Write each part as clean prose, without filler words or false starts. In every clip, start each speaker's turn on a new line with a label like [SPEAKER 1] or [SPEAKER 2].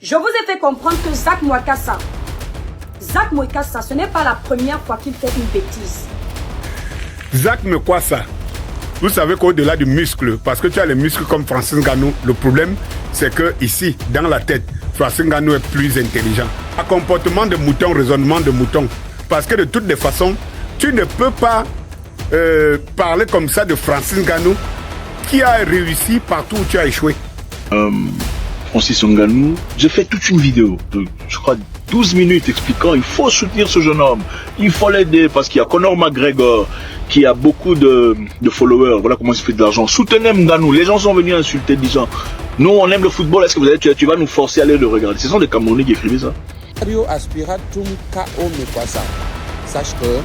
[SPEAKER 1] Je vous ai fait comprendre que Zak Mwekassa, ce n'est pas la première fois qu'il fait une bêtise.
[SPEAKER 2] Zak Mwekassa, vous savez qu'au-delà du muscle, parce que tu as les muscles comme Francis Ngannou, le problème c'est que ici, dans la tête, Francis Ngannou est plus intelligent. Un comportement de mouton, raisonnement de mouton. Parce que de toutes les façons, tu ne peux pas parler comme ça de Francis Ngannou qui a réussi partout où tu as échoué.
[SPEAKER 3] Francis Ngannou, j'ai fait toute une vidéo de, je crois, 12 minutes expliquant il faut soutenir ce jeune homme, il faut l'aider parce qu'il y a Conor McGregor qui a beaucoup de followers, voilà comment il se fait de l'argent. Soutenez Ngannou, les gens sont venus insulter disant nous on aime le football, est-ce que vous allez, tu vas nous forcer à aller le regarder? Ce sont des Camerounais qui écrivaient ça.
[SPEAKER 4] Aspira Tum K.O. Mwekassa, sache que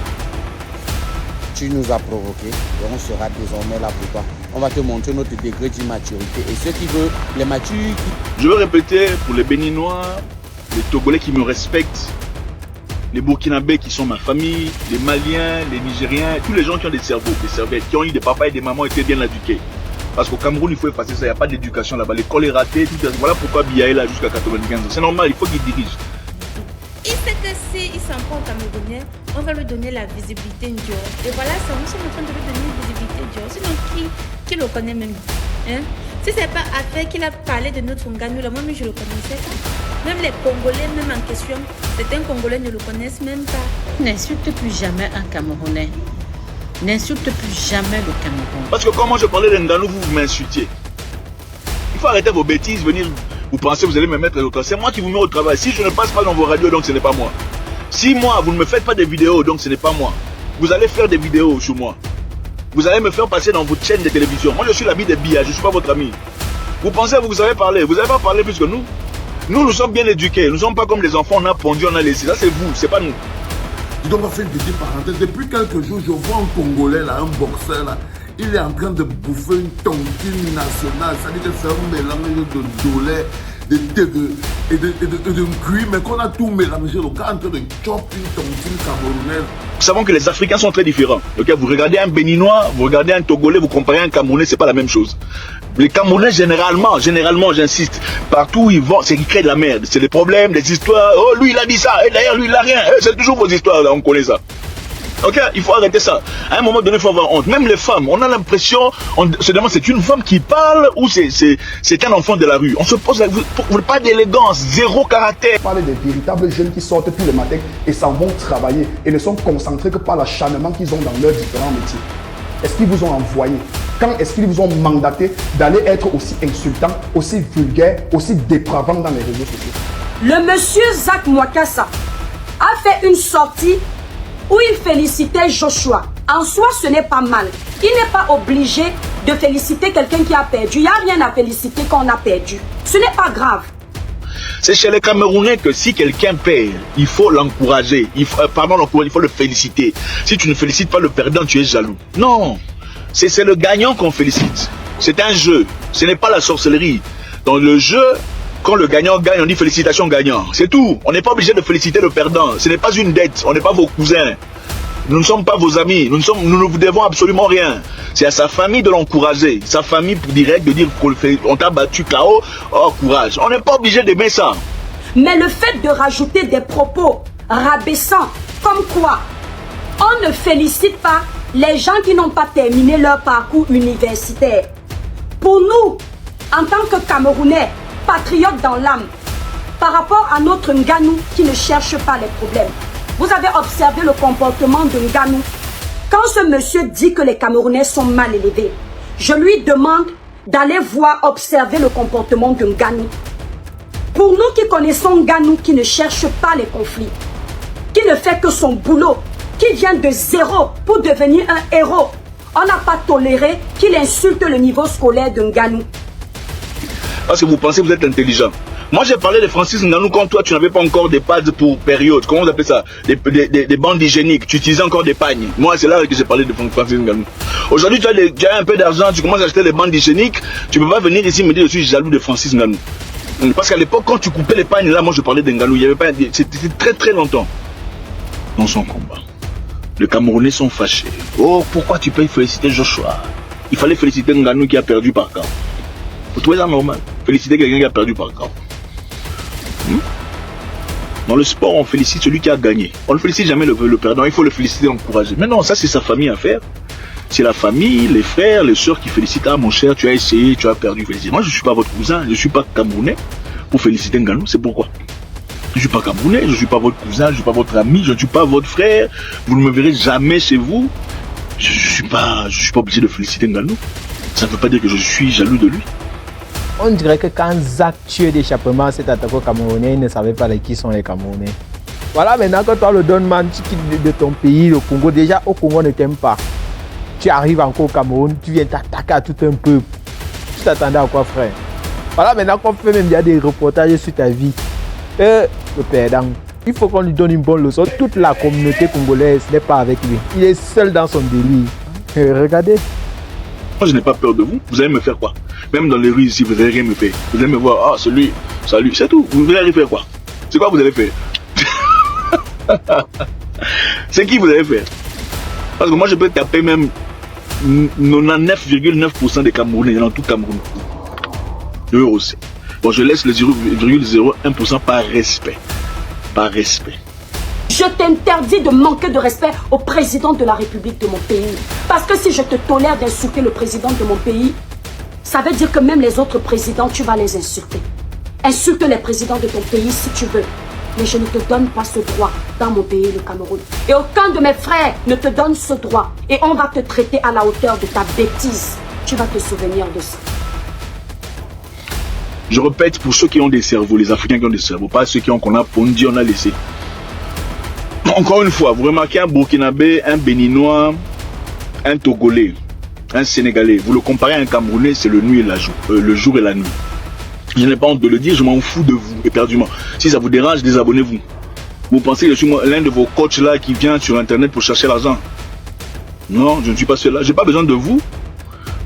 [SPEAKER 4] tu nous as provoqué et on sera désormais là pour toi. On va te montrer notre degré d'immaturité et ceux qui veulent les matures.
[SPEAKER 3] Je veux répéter pour les Béninois, les Togolais qui me respectent, les Burkinabés qui sont ma famille, les Maliens, les Nigériens, tous les gens qui ont des cerveaux, des cervettes, qui ont eu des papas et des mamans étaient bien éduqués. Parce qu'au Cameroun, il faut effacer ça, il n'y a pas d'éducation là-bas. L'école est ratée, tout. Voilà pourquoi Biya est là jusqu'à 95 ans. C'est normal, il faut qu'il dirige.
[SPEAKER 5] Il sait que s'il s'en prend au Camerounais, on va lui donner la visibilité Ndior. Et voilà, ça, nous sommes en train de lui donner une visibilité Ndior. Sinon, qui le connaît même, hein? Si c'est pas après qu'il a parlé de notre Ngannou, là, moi, je le connaissais pas. Même les Congolais, même en question, certains Congolais ne le connaissent même pas.
[SPEAKER 6] N'insulte plus jamais un Camerounais. N'insulte plus jamais le Cameroun.
[SPEAKER 3] Parce que quand moi je parlais de Ngannou, vous m'insultiez. Il faut arrêter vos bêtises, venir, vous pensez que vous allez me mettre au travail. C'est moi qui vous mets au travail. Si je ne passe pas dans vos radios, donc ce n'est pas moi. Si moi, vous ne me faites pas des vidéos, donc ce n'est pas moi. Vous allez faire des vidéos sur moi. Vous allez me faire passer dans votre chaîne de télévision. Moi, je suis l'ami des Biya, je ne suis pas votre ami. Vous pensez que vous savez parler. Vous n'avez pas parlé plus que nous. Nous sommes bien éduqués. Nous ne sommes pas comme les enfants, on a pondu, on a laissé. Ça, c'est vous, c'est pas nous.
[SPEAKER 7] Je dois faire une petite parenthèse. Depuis quelques jours, je vois un Congolais, là, un boxeur, là. Il est en train de bouffer une tontine nationale. Ça veut dire que c'est un mélange de lait, de cuir, mais qu'on a tout mélangé. Le gars est en train de chopper une tontine camerounaise.
[SPEAKER 3] Nous savons que les Africains sont très différents. Okay? Vous regardez un Béninois, vous regardez un Togolais, vous comparez un Camerounais, c'est pas la même chose. Les Camerounais, généralement, j'insiste, partout où ils vont, c'est qu'ils créent de la merde. C'est des problèmes, des histoires. Oh, lui, il a dit ça, et d'ailleurs, lui, il a rien. C'est toujours vos histoires, là, on connaît ça. Ok, il faut arrêter ça. À un moment donné, il faut avoir honte. Même les femmes, on a l'impression, on se demande, c'est une femme qui parle ou c'est un enfant de la rue. On se pose, pas d'élégance, zéro caractère.
[SPEAKER 8] Parler des véritables jeunes qui sortent tous les matins et s'en vont travailler et ne sont concentrés que par l'acharnement qu'ils ont dans leurs différents métiers. Est-ce qu'ils vous ont envoyé? Quand est-ce qu'ils vous ont mandaté d'aller être aussi insultant, aussi vulgaire, aussi dépravant dans les réseaux sociaux?
[SPEAKER 1] Le monsieur Zak Mwekassa a fait une sortie où il félicitait Joshua. En soi, ce n'est pas mal. Il n'est pas obligé de féliciter quelqu'un qui a perdu. Il n'y a rien à féliciter quand on a perdu. Ce n'est pas grave.
[SPEAKER 3] C'est chez les Camerounais que si quelqu'un perd, il faut l'encourager. Il faut le féliciter. Si tu ne félicites pas le perdant, tu es jaloux. Non, c'est le gagnant qu'on félicite. C'est un jeu. Ce n'est pas la sorcellerie. Dans le jeu, quand le gagnant gagne, on dit félicitations gagnant. C'est tout. On n'est pas obligé de féliciter le perdant. Ce n'est pas une dette. On n'est pas vos cousins. Nous ne sommes pas vos amis. Nous ne vous devons absolument rien. C'est à sa famille de l'encourager. Sa famille direct de dire qu'on t'a battu KO. Oh, courage. On n'est pas obligé d'aimer ça.
[SPEAKER 1] Mais le fait de rajouter des propos rabaissants, comme quoi on ne félicite pas les gens qui n'ont pas terminé leur parcours universitaire. Pour nous, en tant que Camerounais, patriotes dans l'âme, par rapport à notre Ngannou qui ne cherche pas les problèmes. Vous avez observé le comportement de Ngannou. Quand ce monsieur dit que les Camerounais sont mal élevés, je lui demande d'aller voir, observer le comportement de Ngannou. Pour nous qui connaissons Ngannou, qui ne cherche pas les conflits, qui ne fait que son boulot, qui vient de zéro pour devenir un héros, on n'a pas toléré qu'il insulte le niveau scolaire de Ngannou.
[SPEAKER 3] Parce que vous pensez que vous êtes intelligent. Moi j'ai parlé de Francis Ngannou quand toi tu n'avais pas encore des pads pour période. Comment vous appelez ça? Des bandes hygiéniques. Tu utilisais encore des pagnes. Moi c'est là que j'ai parlé de Francis Ngannou. Aujourd'hui tu as un peu d'argent, tu commences à acheter les bandes hygiéniques. Tu ne peux pas venir ici me dire que je suis jaloux de Francis Ngannou. Parce qu'à l'époque quand tu coupais les pagnes là, moi je parlais de Ngannou. Il y avait pas. C'était très très longtemps. Dans son combat. Les Camerounais sont fâchés. Oh pourquoi tu peux féliciter Joshua? Il fallait féliciter Ngannou qui a perdu par KO. Vous trouvez ça normal? Féliciter quelqu'un qui a perdu par KO. Dans le sport, on félicite celui qui a gagné. On ne félicite jamais le perdant. Il faut le féliciter, l'encourager. Mais non, ça c'est sa famille à faire. C'est la famille, les frères, les sœurs qui félicitent. Ah mon cher, tu as essayé, tu as perdu. Félicite. Moi je ne suis pas votre cousin, je ne suis pas camerounais pour féliciter Nganou. C'est pourquoi. Je ne suis pas camerounais, je ne suis pas votre cousin, je ne suis pas votre ami, je ne suis pas votre frère. Vous ne me verrez jamais chez vous. Je ne suis pas obligé de féliciter Nganou. Ça ne veut pas dire que je suis jaloux de lui.
[SPEAKER 9] On dirait que quand Zach tuait d'échappement cet attaquant camerounais, il ne savait pas qui sont les Camerounais. Voilà, maintenant que toi le Donman, tu quittes de ton pays, le Congo, déjà au Congo ne t'aime pas. Tu arrives encore au Cameroun, tu viens t'attaquer à tout un peuple. Tu t'attendais à quoi, frère? Voilà, maintenant qu'on fait même des reportages sur ta vie. Le perdant, il faut qu'on lui donne une bonne leçon. Toute la communauté congolaise n'est pas avec lui. Il est seul dans son délire. Regardez.
[SPEAKER 3] Moi, je n'ai pas peur de vous. Vous allez me faire quoi? Même dans les rues ici, vous n'allez rien me faire. Vous allez me voir, ah, celui, salut, c'est tout. Vous allez faire quoi? C'est quoi vous allez faire? C'est qui vous allez faire? Parce que moi, je peux taper même 99,9% des Camerounais dans tout Cameroun. Eux aussi. Bon, je laisse le 0,01% par respect. Par respect.
[SPEAKER 1] Je t'interdis de manquer de respect au président de la République de mon pays. Parce que si je te tolère d'insulter le président de mon pays, ça veut dire que même les autres présidents, tu vas les insulter. Insulte les présidents de ton pays si tu veux. Mais je ne te donne pas ce droit dans mon pays, le Cameroun. Et aucun de mes frères ne te donne ce droit. Et on va te traiter à la hauteur de ta bêtise. Tu vas te souvenir de ça.
[SPEAKER 3] Je répète pour ceux qui ont des cerveaux, les Africains qui ont des cerveaux, pas ceux qui ont qu'on a pondu, on a laissé. Encore une fois, vous remarquez un Burkinabé, un Béninois, un Togolais, un Sénégalais. Vous le comparez à un Camerounais, c'est le jour et la nuit. Je n'ai pas honte de le dire, je m'en fous de vous, éperdument. Si ça vous dérange, désabonnez-vous. Vous pensez que je suis l'un de vos coachs là qui vient sur internet pour chercher l'argent? Non, je ne suis pas celui-là. Je n'ai pas besoin de vous.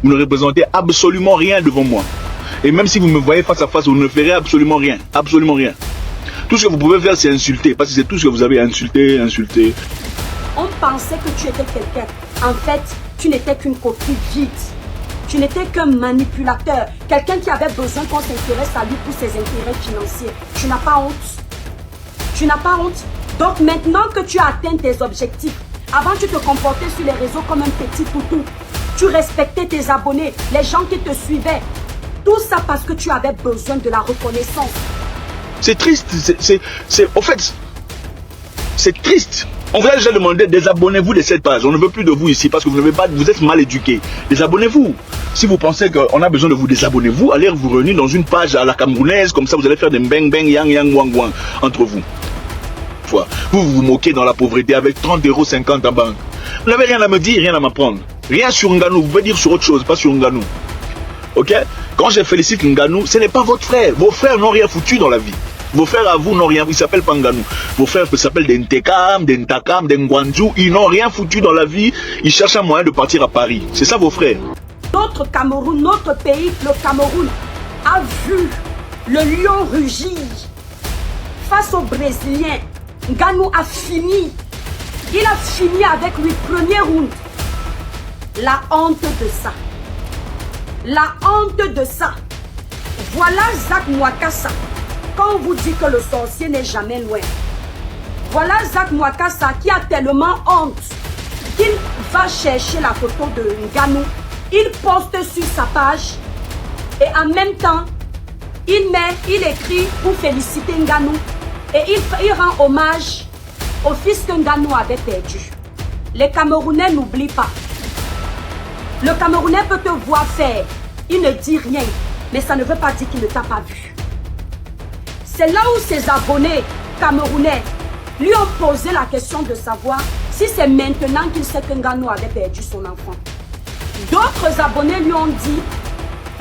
[SPEAKER 3] Vous ne représentez absolument rien devant moi. Et même si vous me voyez face à face, vous ne ferez absolument rien. Absolument rien. Tout ce que vous pouvez faire, c'est insulter. Parce que c'est tout ce que vous avez insulté.
[SPEAKER 1] On pensait que tu étais quelqu'un. En fait, tu n'étais qu'une coquille vide. Tu n'étais qu'un manipulateur. Quelqu'un qui avait besoin qu'on s'intéresse à lui pour ses intérêts financiers. Tu n'as pas honte. Tu n'as pas honte. Donc maintenant que tu as atteint tes objectifs, avant tu te comportais sur les réseaux comme un petit toutou. Tu respectais tes abonnés, les gens qui te suivaient. Tout ça parce que tu avais besoin de la reconnaissance.
[SPEAKER 3] C'est triste. En fait, c'est triste. On vous a déjà demandé, désabonnez-vous de cette page. On ne veut plus de vous ici parce que vous êtes mal éduqués. Désabonnez-vous. Si vous pensez qu'on a besoin de vous, désabonnez-vous. Allez vous réunir dans une page à la camerounaise. Comme ça, vous allez faire des bang bang yang yang wang wang entre vous. Vous vous moquez dans la pauvreté avec 30,50 € en banque. Vous n'avez rien à me dire, rien à m'apprendre. Rien sur Nganou. Vous pouvez dire sur autre chose, pas sur Nganou. Ok? Quand je félicite Nganou, ce n'est pas votre frère. Vos frères n'ont rien foutu dans la vie. Vos frères à vous n'ont rien, ils s'appellent pas Nganou. Vos frères s'appellent des Ntekam, des Ntakam, des Ngwanju. Ils n'ont rien foutu dans la vie. Ils cherchent un moyen de partir à Paris. C'est ça vos frères.
[SPEAKER 1] Notre Cameroun, notre pays, le Cameroun, a vu le lion rugir face aux Brésiliens. Nganou a fini. Il a fini avec lui, premier round. La honte de ça. La honte de ça. Voilà Zach Mwakassa. Quand on vous dit que le sorcier n'est jamais loin. Voilà Zach Mwakassa qui a tellement honte qu'il va chercher la photo de Nganou. Il poste sur sa page et en même temps, il écrit pour féliciter Nganou et il rend hommage au fils que Nganou avait perdu. Les Camerounais n'oublient pas. Le Camerounais peut te voir faire. Il ne dit rien, mais ça ne veut pas dire qu'il ne t'a pas vu. C'est là où ses abonnés camerounais lui ont posé la question de savoir si c'est maintenant qu'il sait que Nganou avait perdu son enfant. D'autres abonnés lui ont dit,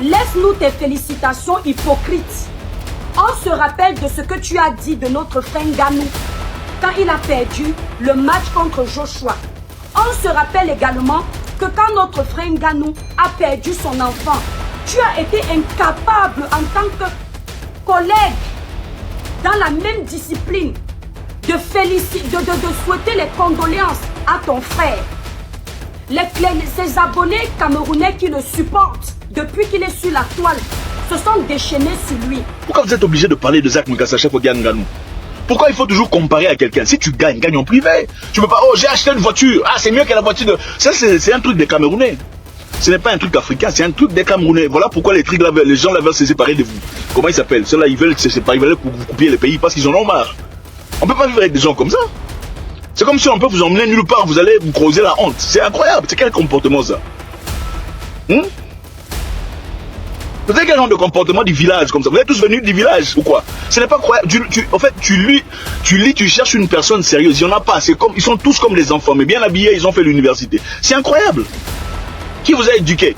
[SPEAKER 1] laisse-nous tes félicitations hypocrites. On se rappelle de ce que tu as dit de notre frère Nganou quand il a perdu le match contre Joshua. On se rappelle également que quand notre frère Nganou a perdu son enfant, tu as été incapable en tant que collègue dans la même discipline de souhaiter les condoléances à ton frère. Ces abonnés camerounais qui le supportent depuis qu'il est sur la toile se sont déchaînés sur lui.
[SPEAKER 3] Pourquoi vous êtes obligé de parler de Zach Mukasa chaque fois qu'il y a Nganou? Pourquoi il faut toujours comparer à quelqu'un? Si tu gagnes, gagne en privé. Tu peux pas, oh j'ai acheté une voiture, ah c'est mieux que la voiture de... Ça c'est un truc des Camerounais. Ce n'est pas un truc africain, c'est un truc des Camerounais. Voilà pourquoi les trucs là, les gens là veulent se séparer de vous. Comment ils s'appellent? Ceux-là ils veulent se séparer, ils veulent vous couper les pays parce qu'ils en ont marre. On peut pas vivre avec des gens comme ça. C'est comme si on peut vous emmener nulle part, vous allez vous causer la honte. C'est incroyable, c'est quel comportement ça? Vous avez quel genre de comportement du village comme ça? Vous êtes tous venus du village ou quoi? Ce n'est pas croyable. En fait, tu cherches une personne sérieuse. Il n'y en a pas. Ils sont tous comme des enfants, mais bien habillés, ils ont fait l'université. C'est incroyable. Qui vous a éduqué?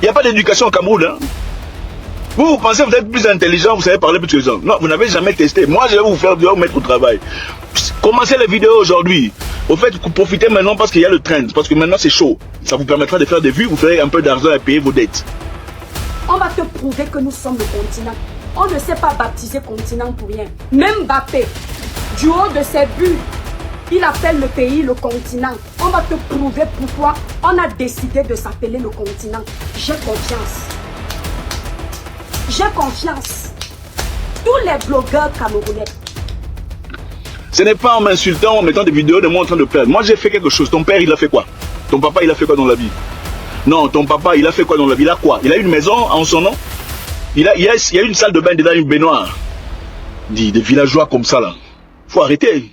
[SPEAKER 3] Il n'y a pas d'éducation au Cameroun. Hein? Vous pensez que vous êtes plus intelligent, vous savez parler plus que les gens. Non, vous n'avez jamais testé. Moi, je vais vous faire mettre au travail. Commencez les vidéos aujourd'hui. Au fait, profitez maintenant parce qu'il y a le trend. Parce que maintenant, c'est chaud. Ça vous permettra de faire des vues, vous ferez un peu d'argent et payer vos dettes.
[SPEAKER 1] On va te prouver que nous sommes le continent. On ne s'est pas baptisé continent pour rien. Même Mbappé, du haut de ses buts, il appelle le pays le continent. On va te prouver pourquoi on a décidé de s'appeler le continent. J'ai confiance. J'ai confiance. Tous les blogueurs camerounais.
[SPEAKER 3] Ce n'est pas en m'insultant, en mettant des vidéos de moi en train de perdre. Moi, j'ai fait quelque chose. Ton père, il a fait quoi? Ton papa, il a fait quoi dans la vie? Non, ton papa, il a fait quoi dans la vie? Il a quoi? Il a une maison en son nom? Il y a une salle de bain dedans, une baignoire. Des villageois comme ça, là. Faut arrêter.